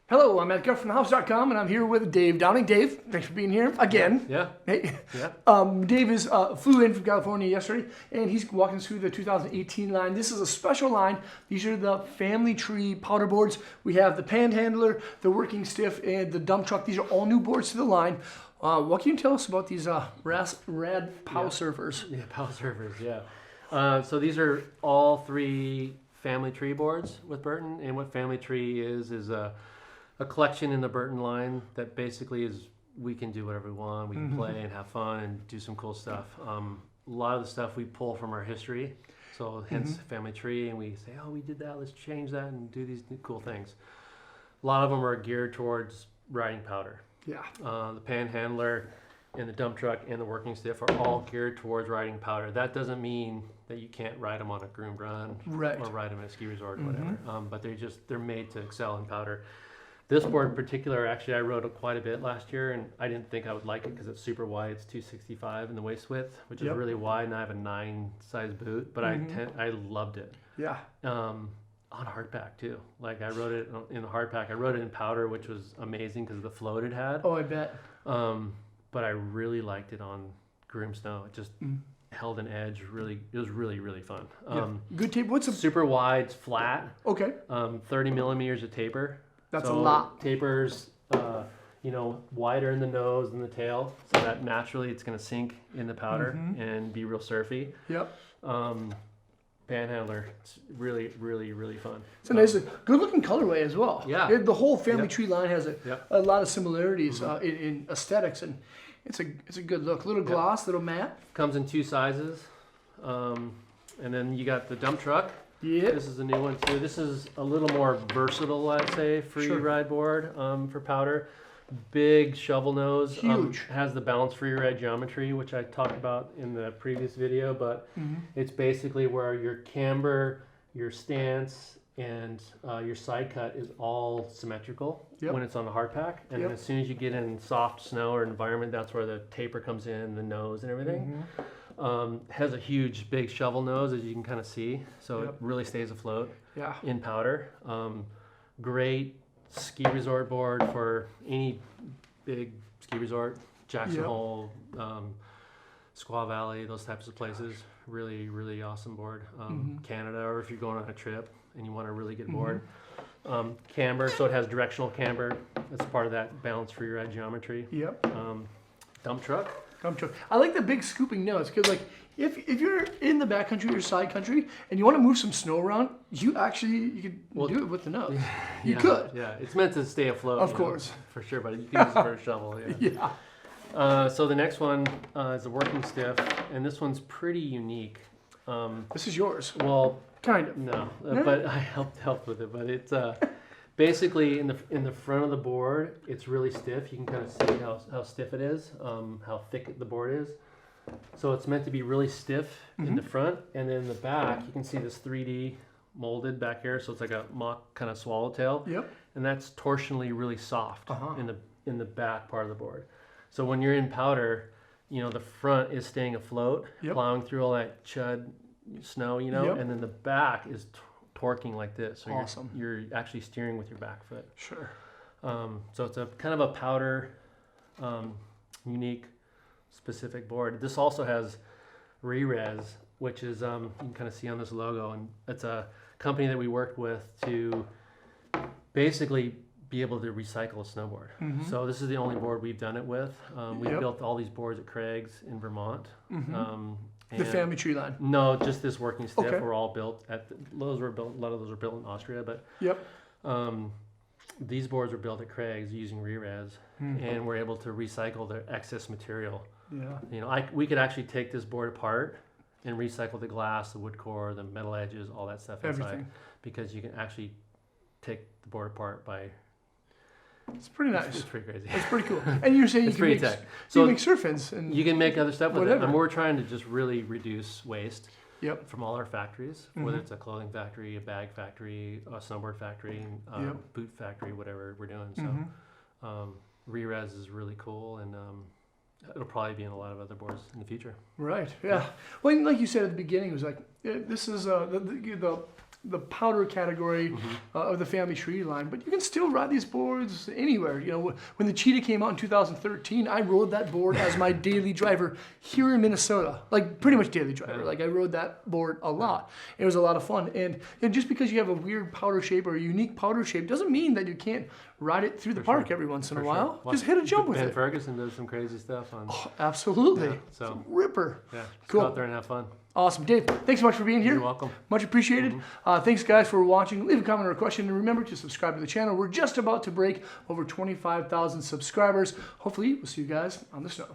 Hello, I'm at GufandDaveDowning.com, and I'm here with Dave Downing. Dave, thanks for being here again. Yeah. Hey. Yeah. Dave flew in from California yesterday, and he's walking us through the 2018 line. This is a special line. These are the family tree powder boards. We have the Panhandler, the Working Stiff, and the Dump Truck. These are all new boards to the line. What can you tell us about these rad POW surfers? Yeah, POW surfers, yeah. So these are all three family tree boards with Burton, and what family tree is a collection in the Burton line that basically is we can do whatever we want. We can play and have fun and do some cool stuff. A lot of the stuff we pull from our history, so hence family tree, and we say, oh, we did that, let's change that and do these cool things. A lot of them are geared towards riding powder. Yeah. The Panhandler and the Dump Truck and the Working Stiff are all geared towards riding powder. That doesn't mean that you can't ride them on a groomed run or ride them at a ski resort or whatever, but they're made to excel in powder. This board in particular, actually, I rode it quite a bit last year, and I didn't think I would like it because it's super wide. It's 265 in the waist width, which is really wide, and I have a 9 size boot, but I loved it. Yeah. On hardpack too. Like I rode it in the hardpack. I rode it in powder, which was amazing because of the float it had. Oh, I bet. But I really liked it on groomed snow. It just held an edge. It was really fun. Good tape. What's a super wide, flat. Okay. 30 millimeters of taper. That's so a lot. Tapers, wider in the nose than the tail, so that naturally it's going to sink in the powder and be real surfy. Yep. Panhandler, it's really fun. It's a nice, good-looking colorway as well. Yeah. The whole family tree line has a lot of similarities in aesthetics, and it's a good look. Little gloss, little matte. Comes in 2 sizes, and then you got the Dump Truck. Yeah. This is a new one too. This is a little more versatile, I'd say, free ride board for powder. Big shovel nose. Huge. Has the balance free ride geometry, which I talked about in the previous video, but it's basically where your camber, your stance, and your side cut is all symmetrical when it's on the hard pack. And then as soon as you get in soft snow or environment, that's where the taper comes in, the nose and everything. Has a huge big shovel nose, as you can kind of see, so it really stays afloat in powder. Great ski resort board for any big ski resort, Jackson Hole, Squaw Valley, those types of places. Really awesome board. Canada, or if you're going on a trip and you want a really good board. Camber, so it has directional camber. That's part of that balance for your ride geometry. Dump Truck. I like the big scooping nose because, like, if you're in the backcountry or side country and you want to move some snow around, you could do it with the nose. You could. Yeah, it's meant to stay afloat. Of course. For sure, but you can use it for a shovel. So the next one is a Working Stiff, and this one's pretty unique. This is yours. Well, kind of. No, but I helped with it. But it's basically in the front of the board, it's really stiff. You can kind of see how stiff it is, how thick the board is. So it's meant to be really stiff in the front, and then in the back, you can see this 3D molded back here. So it's like a mock kind of swallowtail. And that's torsionally really soft in the back part of the board. So when you're in powder, the front is staying afloat, plowing through all that chud snow, and then the back is torquing like this. So you're actually steering with your back foot. Sure. So it's a kind of a powder, unique, specific board. This also has re-res, which is you can kind of see on this logo, and it's a company that we worked with to basically be able to recycle a snowboard. So this is the only board we've done it with. We built all these boards at Craig's in Vermont. The family tree line. No, just this Working Stiff. Were all built at those were built. A lot of those were built in Austria, but these boards were built at Craig's using re-res, and we're able to recycle the excess material. We could actually take this board apart and recycle the glass, the wood core, the metal edges, all that stuff inside, because you can actually take the board apart by. It's pretty nice. It's pretty crazy. It's pretty cool. And you're saying you can make surf fins and you can make other stuff with whatever. it. And we're trying to just really reduce waste from all our factories, Mm-hmm. whether it's a clothing factory, a bag factory, a snowboard factory, boot factory, whatever we're doing. So re-res is really cool, and it'll probably be in a lot of other boards in the future. Right. Yeah. Well, like you said at the beginning, it was like this is the the powder category of the family tree line, but you can still ride these boards anywhere. You know, when the Cheetah came out in 2013, I rode that board as my daily driver here in Minnesota, like pretty much daily driver. Like I rode that board a lot. It was a lot of fun. And just because you have a weird powder shape or a unique powder shape doesn't mean that you can't ride it through the park every once in a while. Just hit a jump with it. Ben Ferguson does some crazy stuff on. Oh, absolutely. Yeah, so ripper. Yeah, cool. Go out there and have fun. Awesome. Dave, thanks so much for being here. You're welcome. Much appreciated. Thanks, guys, for watching. Leave a comment or a question, and remember to subscribe to the channel. We're just about to break over 25,000 subscribers. Hopefully, we'll see you guys on the snow.